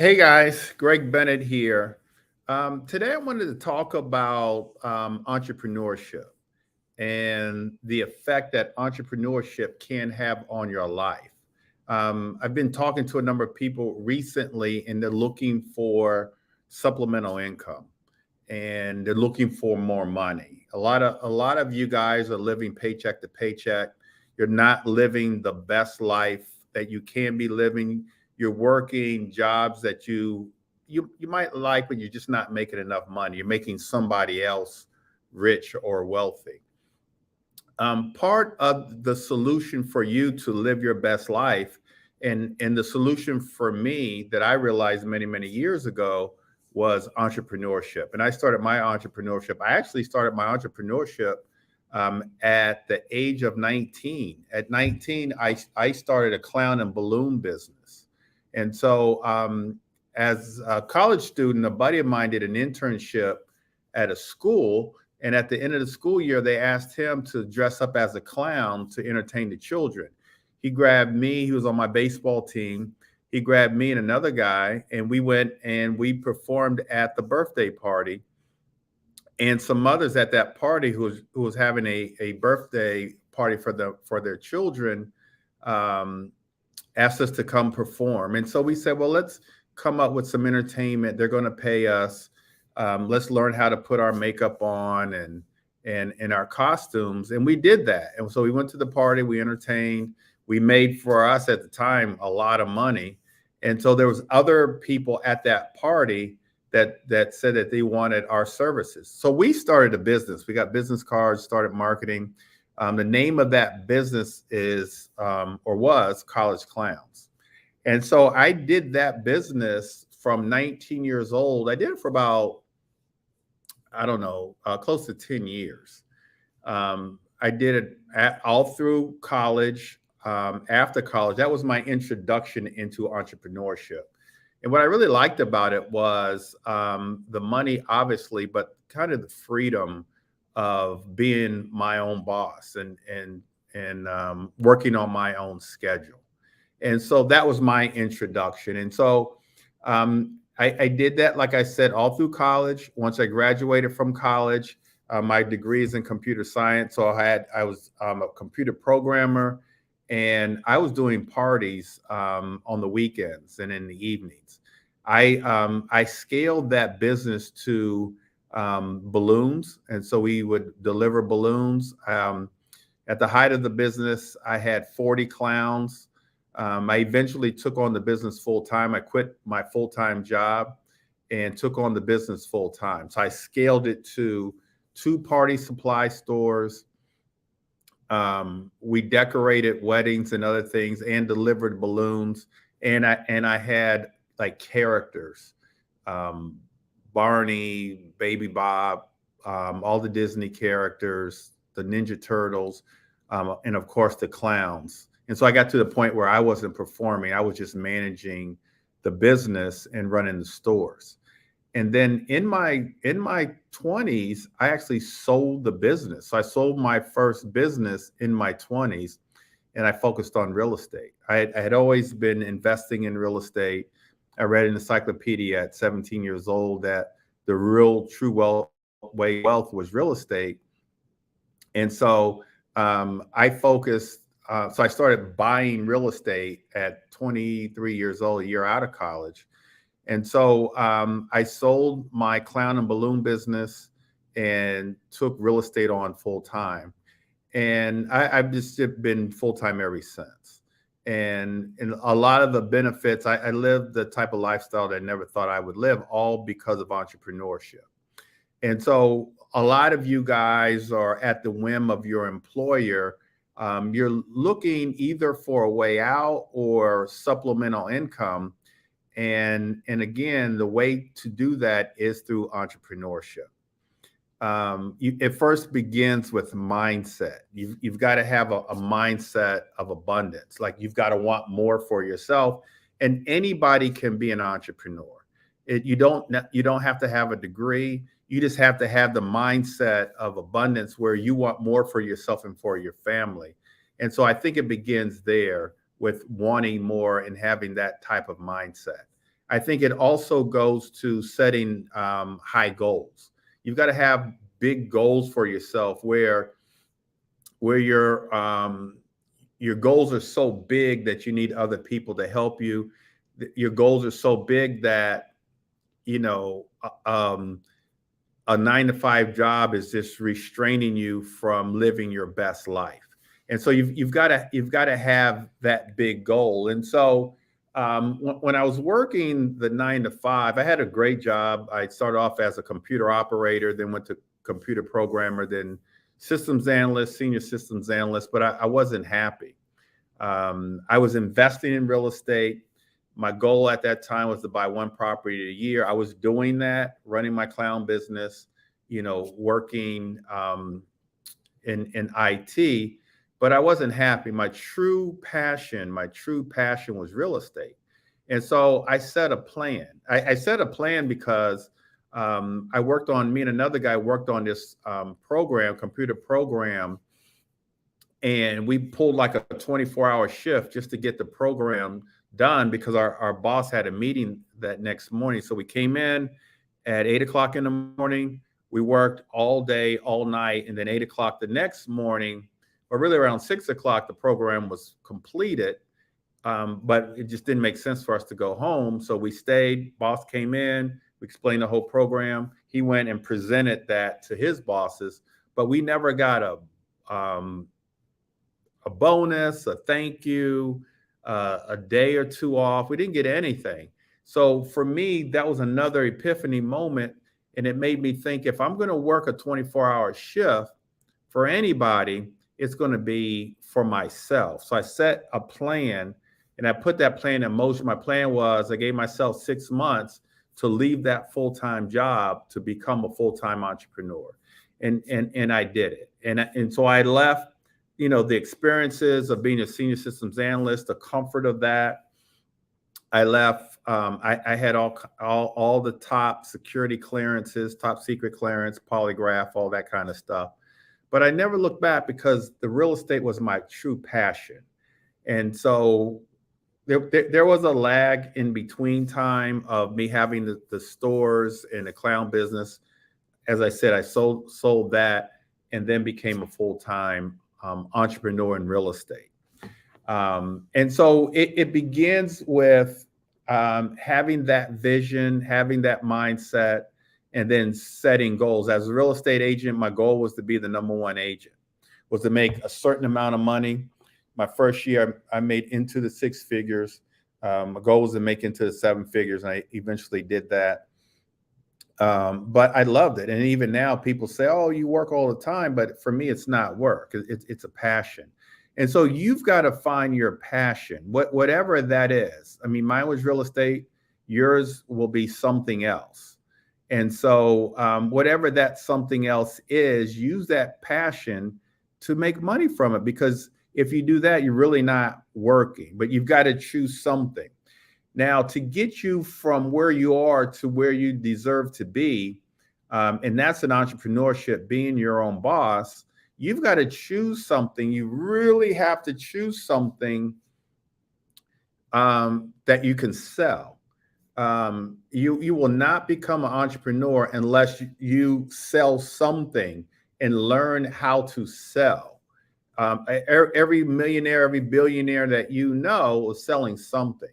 Hey guys, Greg Bennett here. Today I wanted to talk about entrepreneurship and the effect that entrepreneurship can have on your life. I've been talking to a number of people recently, and they're looking for supplemental income, and they're looking for more money. A lot of you guys are living paycheck to paycheck. You're not living the best life that you can be living. You're working jobs that you might like, but you're just not making enough money. You're making somebody else rich or wealthy. Part of the solution for you to live your best life, and the solution for me that I realized many years ago, was entrepreneurship. And I started my entrepreneurship. I actually started my entrepreneurship at the age of 19. At 19, I started a clown and balloon business. And so, as a college student, a buddy of mine did an internship at a school. And at the end of the school year, they asked him to dress up as a clown to entertain the children. He grabbed me, he was on my baseball team. He grabbed me and another guy, and we went and we performed at the birthday party. And some mothers at that party who was having a birthday party for their children um, asked us to come perform. And so we said, well, let's come up with some entertainment. They're going to pay us. Let's learn how to put our makeup on and our costumes. And we did that. And so we went to the party. We entertained. We made, for us at the time, a lot of money. And so there was other people at that party that said that they wanted our services. So we started a business. We got business cards, started marketing. The name of that business is or was College Clowns. And so I did that business from 19 years old. I did it for about, I don't know, close to 10 years. I did it all through college. After college, that was my introduction into entrepreneurship. And what I really liked about it was the money, obviously, but kind of the freedom of being my own boss and working on my own schedule. And so that was my introduction. And so I did that, like I said, all through college. Once I graduated from college, my degree is in computer science. So I was a computer programmer, and I was doing parties on the weekends and in the evenings. I scaled that business to balloons, and so we would deliver balloons. At the height of the business, I had 40 clowns. I eventually took on the business full time. I quit my full time job and took on the business full time. So I scaled it to 2 party supply stores. We decorated weddings and other things and delivered balloons. And I had like characters, um, Barney, Baby Bob, all the Disney characters, the Ninja Turtles, and of course the clowns. And so I got to the point where I wasn't performing; I was just managing the business and running the stores. And then in my 20s, I actually sold the business. So I sold my first business in my 20s, and I focused on real estate. I had always been investing in real estate. I read an encyclopedia at 17 years old that the real true way wealth was real estate. And so I focused. So I started buying real estate at 23 years old, a year out of college. And so I sold my clown and balloon business and took real estate on full time. And I've just been full time ever since. And a lot of the benefits, I lived the type of lifestyle that I never thought I would live, all because of entrepreneurship. And so a lot of you guys are at the whim of your employer. You're looking either for a way out or supplemental income. And again, the way to do that is through entrepreneurship. It first begins with mindset. You've got to have a mindset of abundance. Like, you've got to want more for yourself, and anybody can be an entrepreneur. You don't have to have a degree. You just have to have the mindset of abundance where you want more for yourself and for your family. And so I think it begins there with wanting more and having that type of mindset. I think it also goes to setting high goals. You've got to have big goals for yourself where your goals are so big that you need other people to help you. Your goals are so big that you know a 9 to 5 job is just restraining you from living your best life. And so you've got to have that big goal. And so when I was working the 9 to 5, I had a great job. I started off as a computer operator, then went to computer programmer, then systems analyst, senior systems analyst, but I wasn't happy. I was investing in real estate. My goal at that time was to buy one property a year. I was doing that, running my clown business, working in IT, but I wasn't happy. My true passion was real estate. And so I set a plan. I set a plan because me and another guy worked on this computer program, and we pulled like a 24-hour shift just to get the program done because our boss had a meeting that next morning. So we came in at 8 o'clock in the morning. We worked all day, all night, and then 8 o'clock the next morning, or really around 6 o'clock, the program was completed. But it just didn't make sense for us to go home. So we stayed. Boss came in. We explained the whole program. He went and presented that to his bosses, but we never got a bonus, a thank you, a day or two off. We didn't get anything. So for me, that was another epiphany moment. And it made me think, if I'm going to work a 24-hour shift for anybody, it's going to be for myself. So I set a plan and I put that plan in motion. My plan was I gave myself 6 months to leave that full-time job to become a full-time entrepreneur. And I did it. And so I left, the experiences of being a senior systems analyst, the comfort of that. I left. I had all the top security clearances, top secret clearance, polygraph, all that kind of stuff. But I never looked back because the real estate was my true passion. And so there was a lag in between time of me having the stores and the clown business. As I said, I sold that and then became a full-time entrepreneur in real estate. And so it begins with having that vision, having that mindset, and then setting goals. As a real estate agent, my goal was to be the number one agent, was to make a certain amount of money. My first year, I made into the 6 figures. My goal was to make into the 7 figures, and I eventually did that. But I loved it. And even now people say, oh, you work all the time. But for me, it's not work. It's a passion. And so you've got to find your passion, whatever that is. I mean, mine was real estate. Yours will be something else. And so whatever that something else is, use that passion to make money from it. Because if you do that, you're really not working. But you've got to choose something. Now, to get you from where you are to where you deserve to be, and that's an entrepreneurship, being your own boss, you've got to choose something. You really have to choose something that you can sell. You will not become an entrepreneur unless you sell something and learn how to sell. Every millionaire, every billionaire that you know is selling something.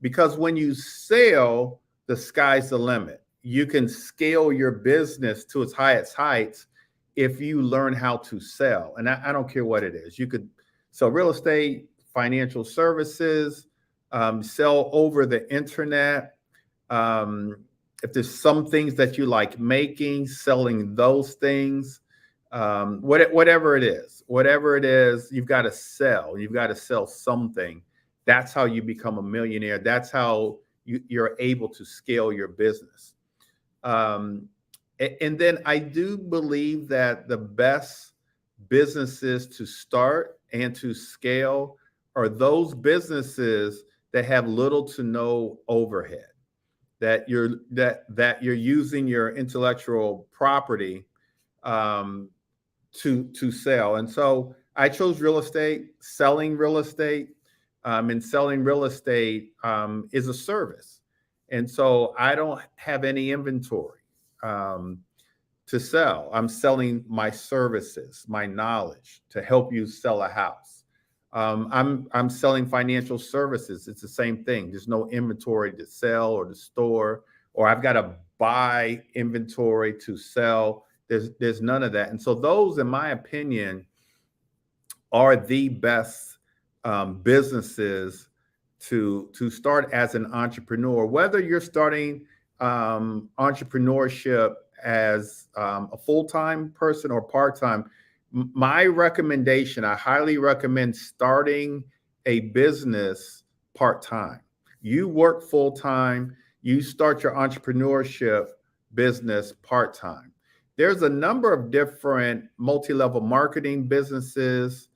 Because when you sell, the sky's the limit. You can scale your business to its highest heights if you learn how to sell. And I don't care what it is. You could sell real estate, financial services, sell over the internet. If there's some things that you like making, selling those things, whatever it is, you've got to sell. You've got to sell something. That's how you become a millionaire. That's how you're able to scale your business. And then I do believe that the best businesses to start and to scale are those businesses that have little to no overhead, that you're using your intellectual property to sell. And so I chose real estate, selling real estate. And selling real estate is a service. And so I don't have any inventory um, to sell. I'm selling my services, my knowledge to help you sell a house. I'm selling financial services. It's the same thing. There's no inventory to sell or to store, or I've got to buy inventory to sell. There's none of that. And so those, in my opinion, are the best businesses to start as an entrepreneur. Whether you're starting entrepreneurship as a full-time person or part-time, my recommendation, I highly recommend starting a business part-time. You work full-time, you start your entrepreneurship business part-time. There's a number of different multi-level marketing businesses,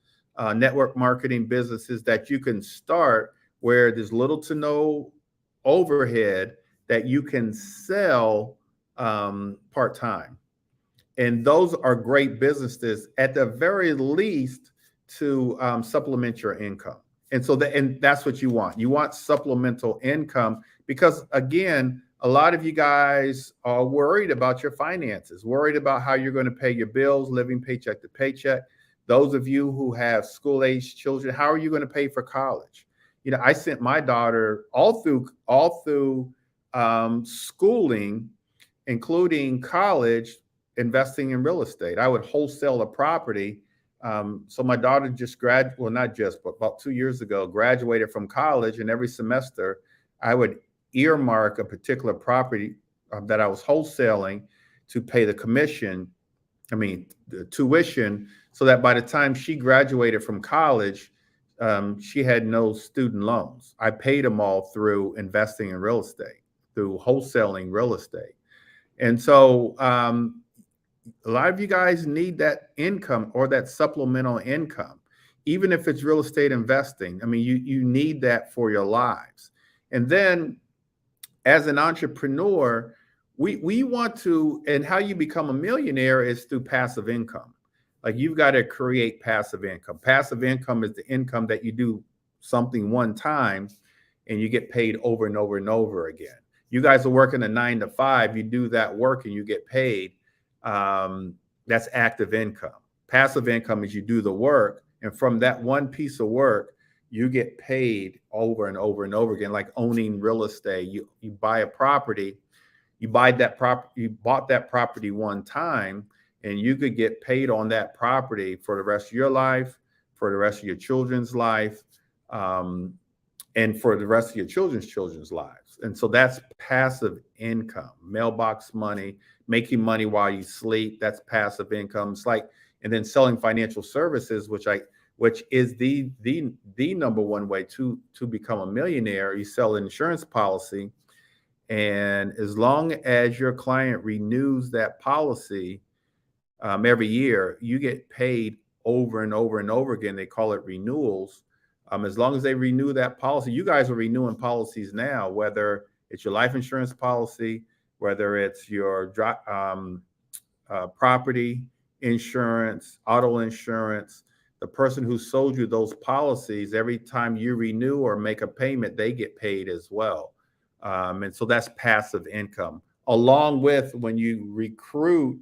network marketing businesses that you can start where there's little to no overhead that you can sell part-time. And those are great businesses at the very least to supplement your income. And that's what you want. You want supplemental income because, again, a lot of you guys are worried about your finances, worried about how you're going to pay your bills, living paycheck to paycheck. Those of you who have school-age children, how are you going to pay for college? You know, I sent my daughter all through schooling, including college, investing in real estate. I would wholesale a property. So my daughter just graduated, well, not just, but about 2 years ago, graduated from college. And every semester, I would earmark a particular property that I was wholesaling to pay the commission, the tuition, so that by the time she graduated from college, she had no student loans. I paid them all through investing in real estate, through wholesaling real estate. And so a lot of you guys need that income or that supplemental income, even if it's real estate investing. I mean, you need that for your lives. And then as an entrepreneur, we want to, and how you become a millionaire is through passive income. Like you've got to create passive income. Passive income is the income that you do something one time and you get paid over and over and over again. You guys are working a 9 to 5, you do that work and you get paid. That's active income. Passive income is you do the work, and from that one piece of work, you get paid over and over and over again, like owning real estate. You buy a property, you bought that property one time, and you could get paid on that property for the rest of your life, for the rest of your children's life, and for the rest of your children's lives. And so that's passive income. Mailbox money, making money while you sleep, that's passive income. It's like, and then selling financial services, which is the number one way to become a millionaire. You sell an insurance policy, and as long as your client renews that policy every year, you get paid over and over and over again. They call it renewals. As long as they renew that policy, you guys are renewing policies now, whether it's your life insurance policy, whether it's your property insurance, auto insurance. The person who sold you those policies, every time you renew or make a payment, they get paid as well. And so that's passive income. Along with when you recruit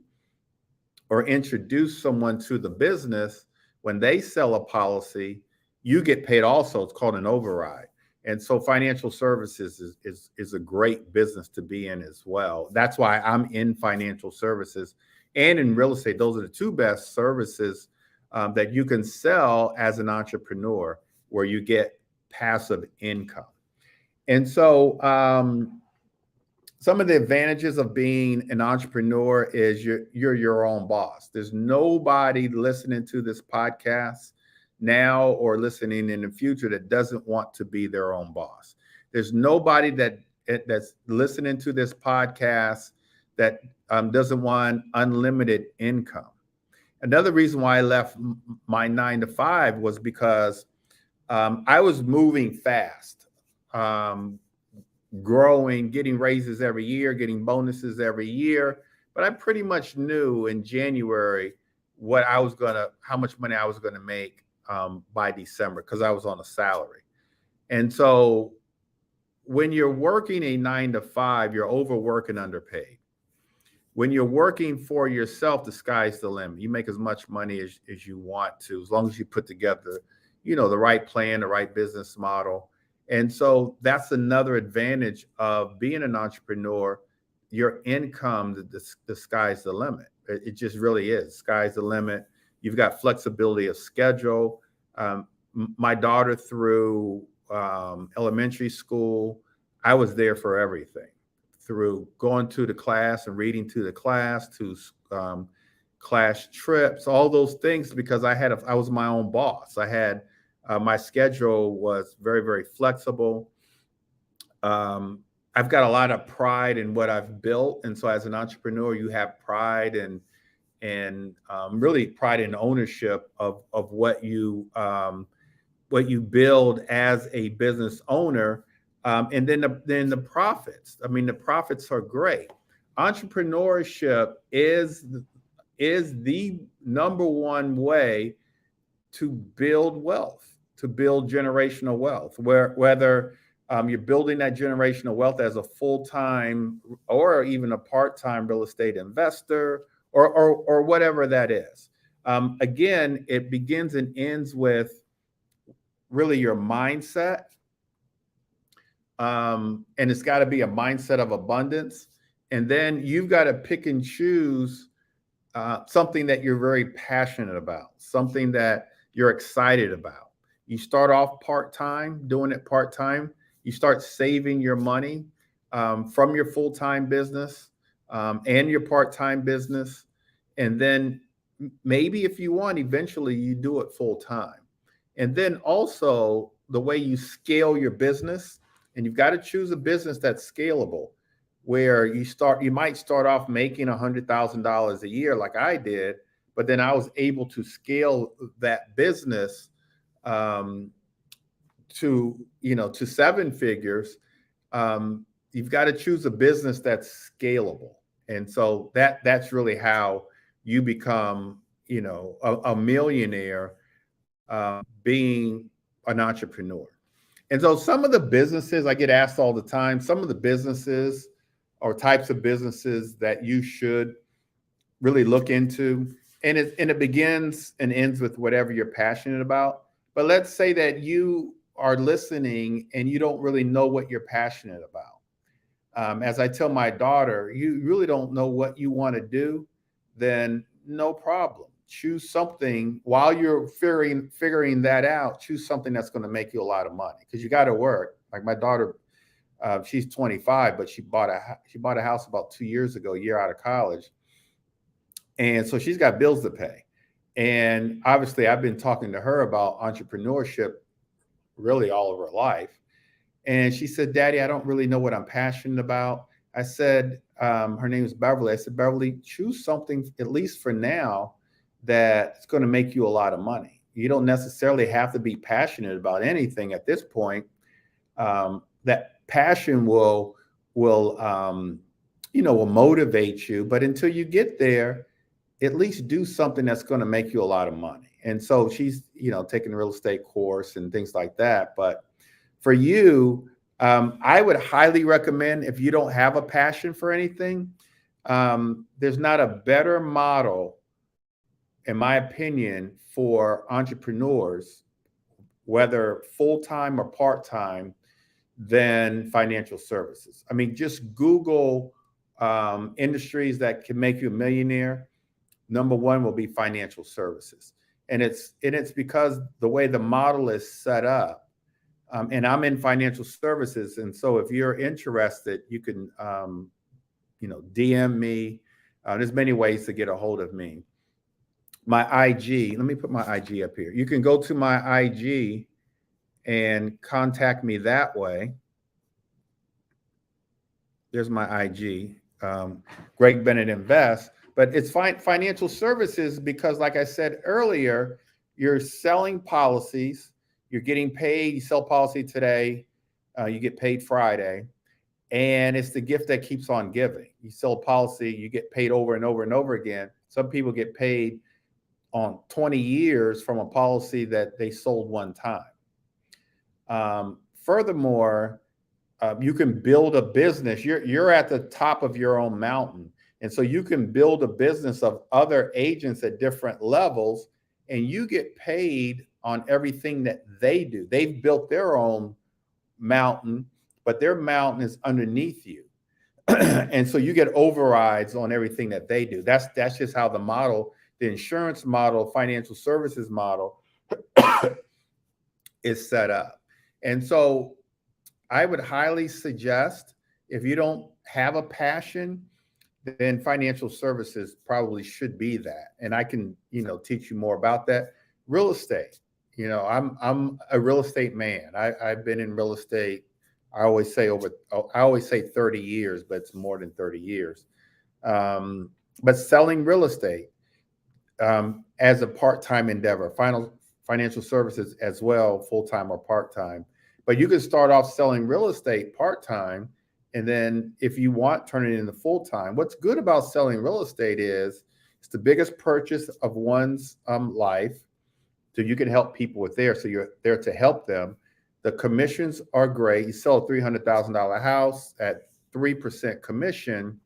or introduce someone to the business, when they sell a policy, you get paid also. It's called an override. And so financial services is a great business to be in as well. That's why I'm in financial services and in real estate. Those are the two best services that you can sell as an entrepreneur, where you get passive income. And so some of the advantages of being an entrepreneur is you're your own boss. There's nobody listening to this podcast now or listening in the future that doesn't want to be their own boss. There's nobody that's listening to this podcast that doesn't want unlimited income. Another reason why I left my 9 to 5 was because I was moving fast, growing, getting raises every year, getting bonuses every year. But I pretty much knew in January how much money I was gonna make by December, because I was on a salary. And so when you're working a 9 to 5, you're overworked and underpaid. When you're working for yourself, the sky's the limit. You make as much money as you want to, as long as you put together, the right plan, the right business model. And so that's another advantage of being an entrepreneur. Your income, the sky's the limit. It just really is. Sky's the limit. You've got flexibility of schedule. My daughter through elementary school, I was there for everything, through going to the class and reading to the class, to class trips, all those things, because I was my own boss. I had my schedule was very, very flexible. I've got a lot of pride in what I've built, and so as an entrepreneur, you have pride and really pride in ownership of what you build as a business owner. And then the profits. I mean, the profits are great. Entrepreneurship is the number one way to build wealth, to build generational wealth. Whether you're building that generational wealth as a full-time or even a part-time real estate investor, or whatever that is. Again, it begins and ends with really your mindset. And it's got to be a mindset of abundance. And then you've got to pick and choose something that you're very passionate about, something that you're excited about. You start off part-time, doing it part-time. You start saving your money from your full-time business and your part-time business. And then maybe if you want, eventually you do it full-time. And then also the way you scale your business, and you've got to choose a business that's scalable, where you might start off making $100,000 a year like I did, but then I was able to scale that business to 7 figures. You've got to choose a business that's scalable. And so that's really how you become, a millionaire, being an entrepreneur. And so some of the businesses, I get asked all the time, some of the businesses or types of businesses that you should really look into. And it begins and ends with whatever you're passionate about. But let's say that you are listening and you don't really know what you're passionate about. As I tell my daughter, you really don't know what you want to do, then no problem. Choose something while you're figuring that out. Choose something that's going to make you a lot of money, because you got to work. Like my daughter, she's 25, but she bought a house about 2 years ago, a year out of college, and so she's got bills to pay. And obviously, I've been talking to her about entrepreneurship really all of her life. And she said, "Daddy, I don't really know what I'm passionate about." I said, her name is Beverly. I said, "Beverly, choose something, at least for now, that's going to make you a lot of money. You don't necessarily have to be passionate about anything at this point. That passion will motivate you. But until you get there, at least do something that's going to make you a lot of money." And so she's, taking a real estate course and things like that. But for you, I would highly recommend, if you don't have a passion for anything, there's not a better model, in my opinion, for entrepreneurs, whether full-time or part-time, than financial services. I mean, just Google industries that can make you a millionaire. Number one will be financial services. And it's because the way the model is set up, and I'm in financial services. And so if you're interested, you can, DM me. There's many ways to get a hold of me. My IG, let me put my IG up here. You can go to my IG and contact me that way. There's my IG, Greg Bennett Invest. But it's financial services because, like I said earlier, you're selling policies, you're getting paid. You sell policy today, you get paid Friday, and it's the gift that keeps on giving. You sell a policy, you get paid over and over and over again. Some people get paid on 20 years from a policy that they sold one time. Furthermore, you can build a business. You're at the top of your own mountain, and so you can build a business of other agents at different levels, and you get paid on everything that they do. They've built their own mountain, but their mountain is underneath you. And so you get overrides on everything that they do. That's just how the model, the insurance model, financial services model is set up. And so I would highly suggest, if you don't have a passion, then financial services probably should be that. And I can, teach you more about that. Real estate. I'm a real estate man. I've been in real estate. I always say 30 years, but it's more than 30 years. But selling real estate as a part-time endeavor, financial services as well, full-time or part-time. But you can start off selling real estate part-time, and then if you want, turn it into full-time. What's good about selling real estate is it's the biggest purchase of one's life. So you can help people with there. So you're there to help them. The commissions are great. You sell a $300,000 house at 3% commission,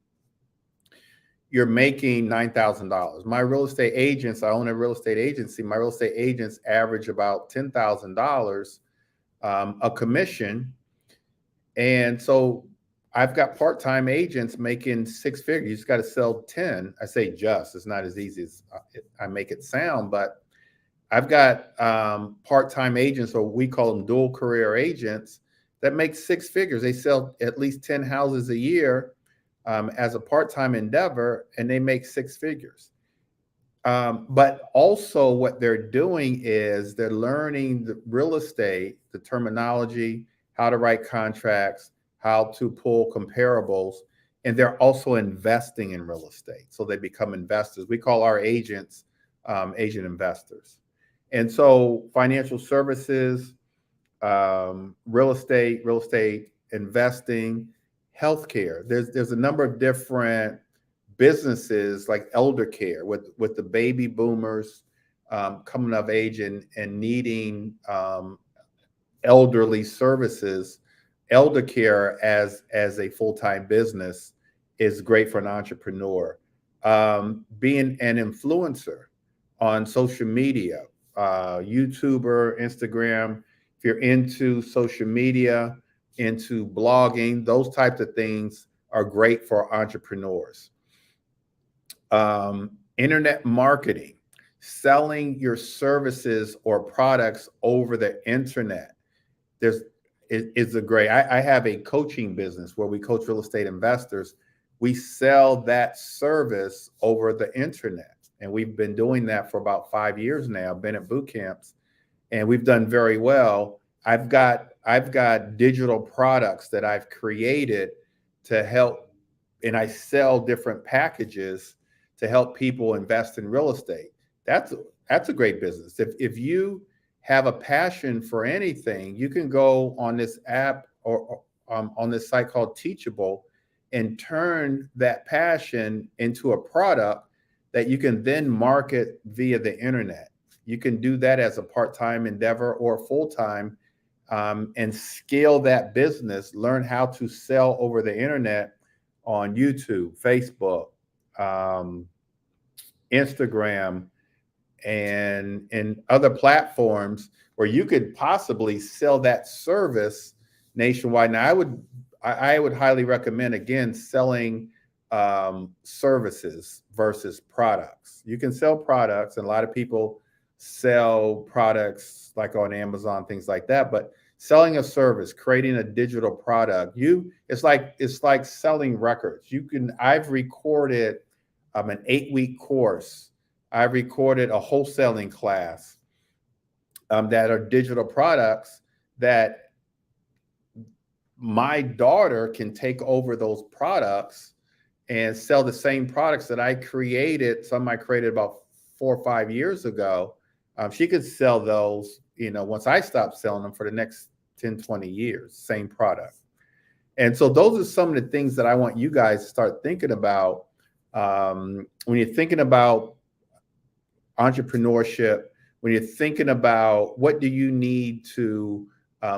you're making $9,000. My real estate agents, I own a real estate agency. My real estate agents average about $10,000 a commission. And so I've got part-time agents making six figures. You just got to sell 10. I say just, it's not as easy as I make it sound, but I've got part-time agents, or we call them dual career agents, that make six figures. They sell at least 10 houses a year as a part-time endeavor, and they make six figures. But also what they're doing is they're learning the real estate, the terminology, how to write contracts, how to pull comparables, and they're also investing in real estate. So they become investors. We call our agents agent investors. And so financial services, real estate investing, healthcare. There's a number of different businesses like elder care with the baby boomers coming of age and needing elderly services. Elder care as a full-time business is great for an entrepreneur. Being an influencer on social media, YouTuber, Instagram, if you're into social media, into blogging, those types of things are great for entrepreneurs. Internet marketing, selling your services or products over the internet. It's a great, I have a coaching business where we coach real estate investors. We sell that service over the internet. And we've been doing that for about 5 years now, been at boot camps, and we've done very well. I've got digital products that I've created to help, and I sell different packages to help people invest in real estate. That's a great business. If you have a passion for anything, you can go on this app or on this site called Teachable and turn that passion into a product that you can then market via the internet. You can do that as a part-time endeavor or full-time, and scale that business, learn how to sell over the internet on YouTube, Facebook, Instagram, and other platforms where you could possibly sell that service nationwide. Now, I would highly recommend, again, selling services versus products. You can sell products, and a lot of people sell products like on Amazon, things like that, but selling a service, creating a digital product, it's like selling records. I've recorded an 8-week course. I've recorded a wholesaling class that are digital products that my daughter can take over those products and sell the same products that I created. Some I created about 4 or 5 years ago. She could sell those, once I stop selling them, for the next 10, 20 years, same product. And so those are some of the things that I want you guys to start thinking about when you're thinking about entrepreneurship, when you're thinking about what do you need to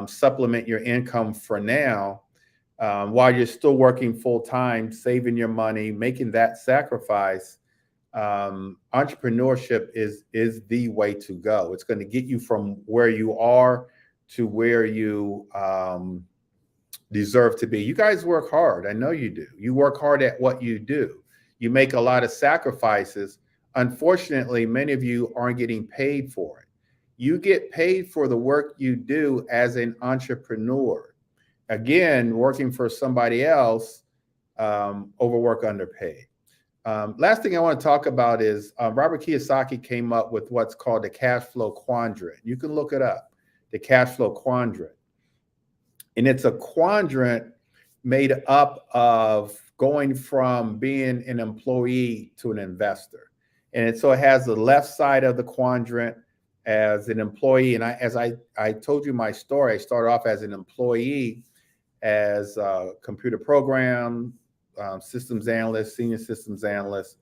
supplement your income for now. while you're still working full time, saving your money, making that sacrifice. Entrepreneurship is the way to go. It's going to get you from where you are to where you deserve to be. You guys work hard. I know you do. You work hard at what you do. You make a lot of sacrifices. Unfortunately, many of you aren't getting paid for it. You get paid for the work you do as an entrepreneur. Again, working for somebody else, overwork, underpaid. Last thing I want to talk about is Robert Kiyosaki came up with what's called the cash flow quadrant. You can look it up, the cash flow quadrant. And it's a quadrant made up of going from being an employee to an investor. And so it has the left side of the quadrant as an employee. And as I told you my story, I started off as an employee, as a computer program, systems analyst, senior systems analyst,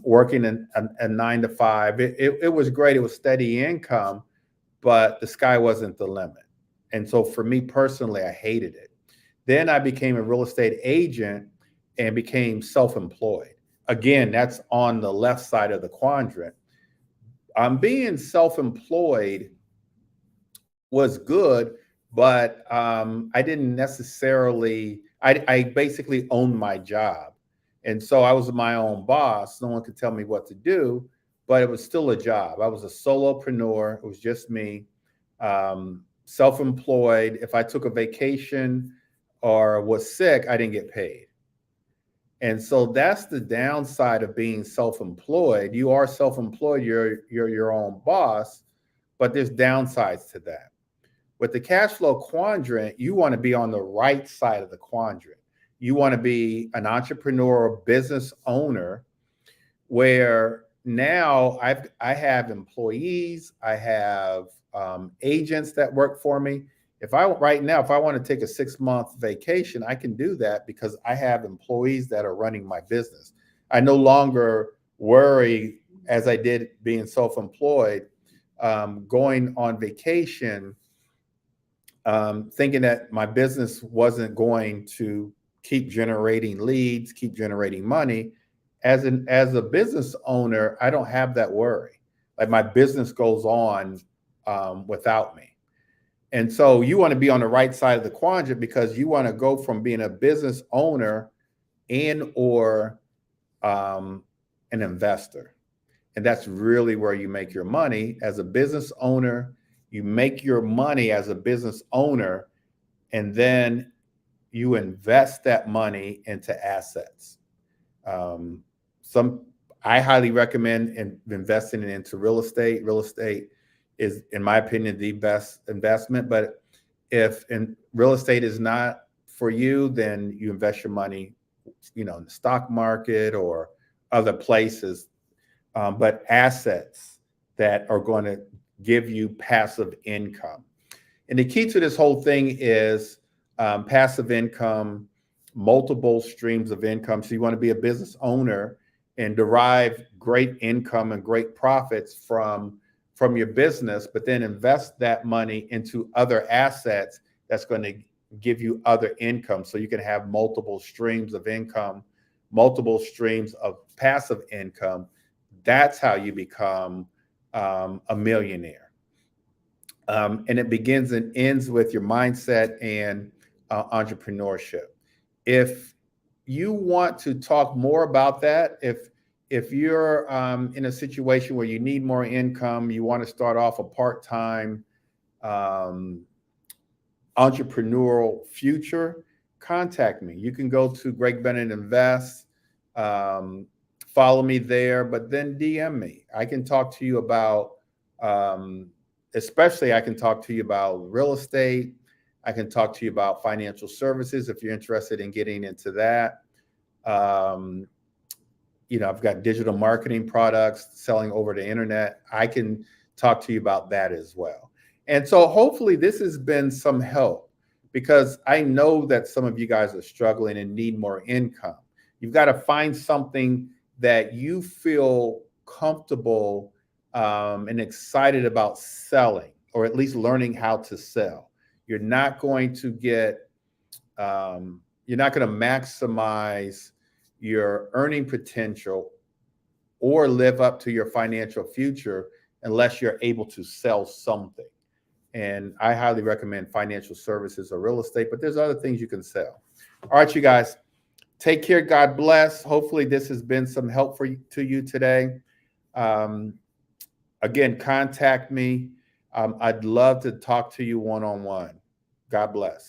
working in a 9 to 5. It was great. It was steady income, but the sky wasn't the limit. And so for me personally, I hated it. Then I became a real estate agent and became self-employed. Again, that's on the left side of the quadrant. Being self-employed was good, but I didn't necessarily, I basically owned my job. And so I was my own boss. No one could tell me what to do, but it was still a job. I was a solopreneur. It was just me. Self-employed. If I took a vacation or was sick, I didn't get paid. And so that's the downside of being self-employed. You are self-employed, you're your own boss, but there's downsides to that. With the cash flow quadrant, you want to be on the right side of the quadrant. You want to be an entrepreneur or business owner where now I have employees, I have agents that work for me. If I want to take a 6-month vacation, I can do that because I have employees that are running my business. I no longer worry, as I did being self-employed, going on vacation, thinking that my business wasn't going to keep generating leads, keep generating money. As a business owner, I don't have that worry. Like my business goes on without me. And so you want to be on the right side of the quadrant because you want to go from being a business owner or an investor. And that's really where you make your money. As a business owner, you make your money as a business owner, and then you invest that money into assets. I highly recommend investing into real estate. Real estate is, in my opinion, the best investment. But if real estate is not for you, then you invest your money, in the stock market or other places. But assets that are going to give you passive income. And the key to this whole thing is passive income, multiple streams of income. So you want to be a business owner and derive great income and great profits from your business, but then invest that money into other assets that's going to give you other income. So you can have multiple streams of income, multiple streams of passive income. That's how you become a millionaire. And it begins and ends with your mindset and entrepreneurship. If you want to talk more about that, if you're in a situation where you need more income, you want to start off a part-time entrepreneurial future, contact me. You can go to Greg Bennett Invest, follow me there, but then DM me. I can talk to you about, especially I can talk to you about real estate. I can talk to you about financial services if you're interested in getting into that. I've got digital marketing products selling over the internet. I can talk to you about that as well. And so hopefully this has been some help, because I know that some of you guys are struggling and need more income. You've got to find something that you feel comfortable and excited about selling, or at least learning how to sell. You're not going to get You're not going to maximize your earning potential or live up to your financial future unless you're able to sell something. And I highly recommend financial services or real estate, but there's other things you can sell. All right, you guys, take care. God bless. Hopefully this has been some help to you today. Again, contact me. I'd love to talk to you one-on-one. God bless.